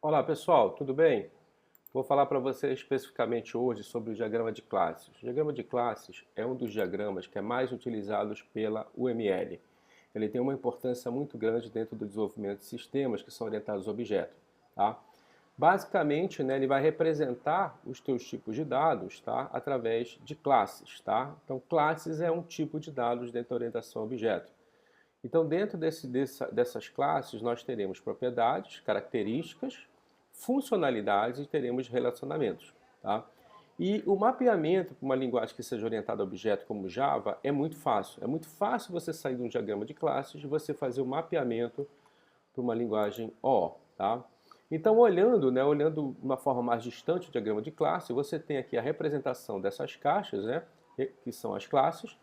Olá pessoal, tudo bem? Vou falar para você especificamente hoje sobre o diagrama de classes. O diagrama de classes é um dos diagramas que é mais utilizados pela UML. Ele tem uma importância muito grande dentro do desenvolvimento de sistemas que são orientados a objetos. Tá? Basicamente, né, ele vai representar os teus tipos de dados, tá, através de classes. Tá? Então, classes é um tipo de dados dentro da orientação a objeto. Então, dentro dessas classes, nós teremos propriedades, características, funcionalidades e teremos relacionamentos. Tá? E o mapeamento para uma linguagem que seja orientada a objeto como Java é muito fácil. É muito fácil você sair de um diagrama de classes e você fazer o mapeamento para uma linguagem O. Tá? Então, olhando de uma forma mais distante o diagrama de classe, você tem aqui a representação dessas caixas, né, que são as classes,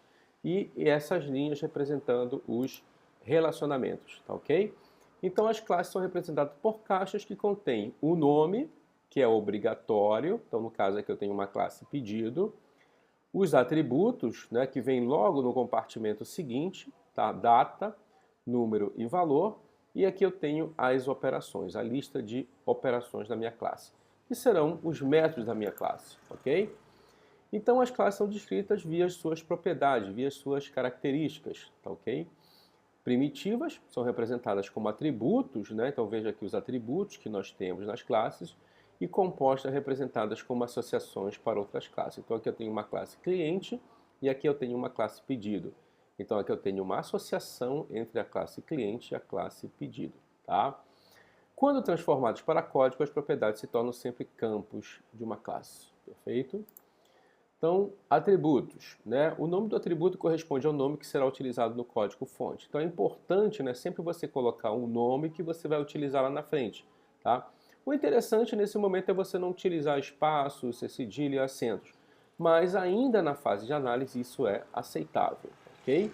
e essas linhas representando os relacionamentos, tá ok? Então as classes são representadas por caixas que contêm o nome, que é obrigatório, então no caso aqui eu tenho uma classe pedido, os atributos, né, que vem logo no compartimento seguinte, tá? Data, número e valor, e aqui eu tenho as operações, a lista de operações da minha classe, que serão os métodos da minha classe, ok? Então as classes são descritas via suas propriedades, via suas características, tá ok? Primitivas são representadas como atributos, né? Então veja aqui os atributos que nós temos nas classes, e compostas representadas como associações para outras classes. Então aqui eu tenho uma classe cliente e aqui eu tenho uma classe pedido. Então aqui eu tenho uma associação entre a classe cliente e a classe pedido. Tá? Quando transformados para código, as propriedades se tornam sempre campos de uma classe. Perfeito? Então, atributos, né? O nome do atributo corresponde ao nome que será utilizado no código-fonte. Então é importante, né, sempre você colocar um nome que você vai utilizar lá na frente, tá? O interessante nesse momento é você não utilizar espaços, cedilha e acentos, mas ainda na fase de análise isso é aceitável, ok?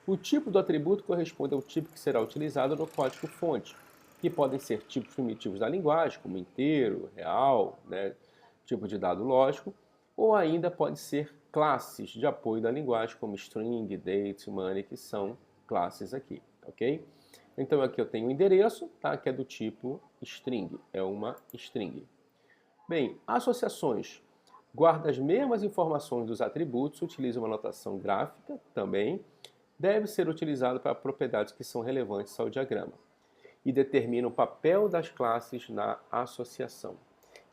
O tipo do atributo corresponde ao tipo que será utilizado no código-fonte, que podem ser tipos primitivos da linguagem, como inteiro, real, né, tipo de dado lógico, ou ainda pode ser classes de apoio da linguagem, como string, date, money, que são classes aqui, ok? Então aqui eu tenho o endereço, tá, que é do tipo string, é uma string. Bem, associações. Guarda as mesmas informações dos atributos, utiliza uma notação gráfica também, deve ser utilizado para propriedades que são relevantes ao diagrama e determina o papel das classes na associação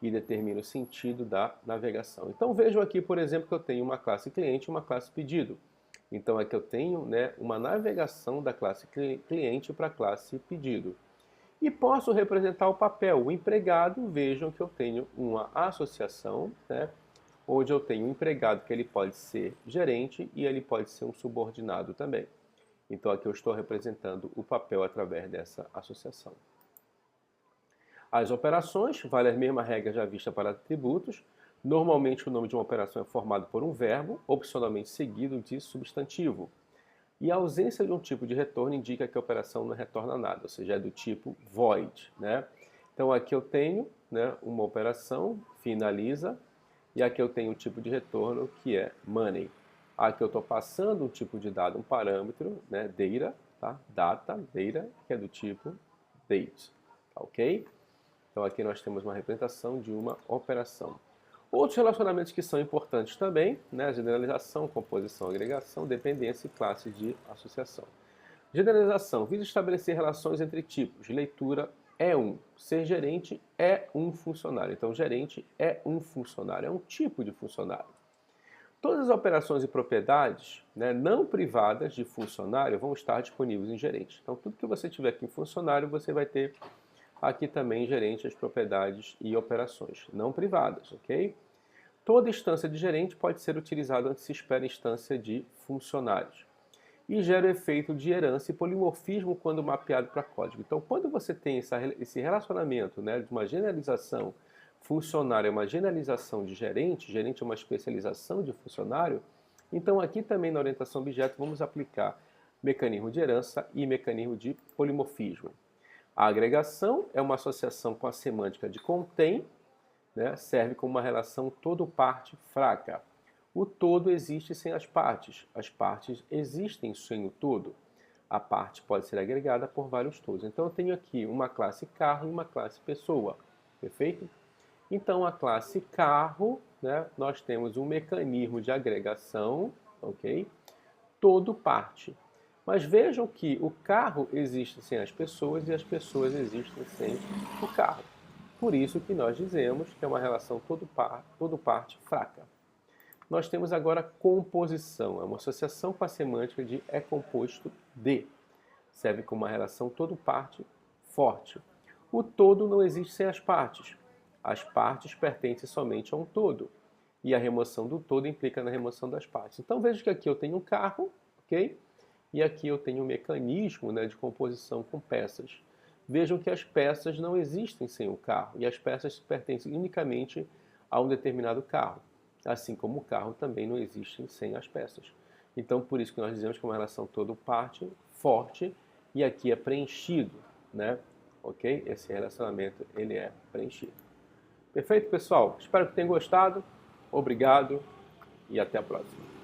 e determina o sentido da navegação. Então vejam aqui, por exemplo, que eu tenho uma classe cliente e uma classe pedido. Então aqui eu tenho, né, uma navegação da classe cliente para a classe pedido. E posso representar o papel, o empregado, vejam que eu tenho uma associação, né, onde eu tenho um empregado que ele pode ser gerente e ele pode ser um subordinado também. Então aqui eu estou representando o papel através dessa associação. As operações valem as mesmas regras já vistas para atributos. Normalmente o nome de uma operação é formado por um verbo, opcionalmente seguido de substantivo. E a ausência de um tipo de retorno indica que a operação não retorna nada, ou seja, é do tipo void, né? Então aqui eu tenho, né, uma operação, finaliza, e aqui eu tenho o tipo de retorno que é money. Aqui eu estou passando um tipo de dado, um parâmetro, né, data, tá? Data, data, que é do tipo date, tá ok? Então aqui nós temos uma representação de uma operação. Outros relacionamentos que são importantes também, né? Generalização, composição, agregação, dependência e classe de associação. Generalização visa estabelecer relações entre tipos. Leitura é um. Ser gerente é um funcionário. Então, gerente é um funcionário, é um tipo de funcionário. Todas as operações e propriedades, né, não privadas de funcionário vão estar disponíveis em gerente. Então, tudo que você tiver aqui em funcionário, você vai ter aqui também gerente as propriedades e operações não privadas, ok? Toda instância de gerente pode ser utilizada antes se espera instância de funcionários. E gera o efeito de herança e polimorfismo quando mapeado para código. Então, quando você tem esse relacionamento, né, de uma generalização funcionário é uma generalização de gerente, gerente é uma especialização de funcionário, então aqui também na orientação objeto vamos aplicar mecanismo de herança e mecanismo de polimorfismo. A agregação é uma associação com a semântica de contém, né, serve como uma relação todo-parte fraca. O todo existe sem as partes existem sem o todo. A parte pode ser agregada por vários todos. Então eu tenho aqui uma classe carro e uma classe pessoa, perfeito? Então a classe carro, né, nós temos um mecanismo de agregação, ok? Todo parte. Mas vejam que o carro existe sem as pessoas e as pessoas existem sem o carro. Por isso que nós dizemos que é uma relação todo parte fraca. Nós temos agora composição, é uma associação com a semântica de é composto de. Serve como uma relação todo parte forte. O todo não existe sem as partes. As partes pertencem somente a um todo. E a remoção do todo implica na remoção das partes. Então veja que aqui eu tenho um carro, ok? E aqui eu tenho um mecanismo, né, de composição com peças. Vejam que as peças não existem sem o carro. E as peças pertencem unicamente a um determinado carro. Assim como o carro também não existe sem as peças. Então por isso que nós dizemos que é uma relação todo parte forte e aqui é preenchido, né? Ok? Esse relacionamento ele é preenchido. Perfeito, pessoal? Espero que tenham gostado. Obrigado e até a próxima.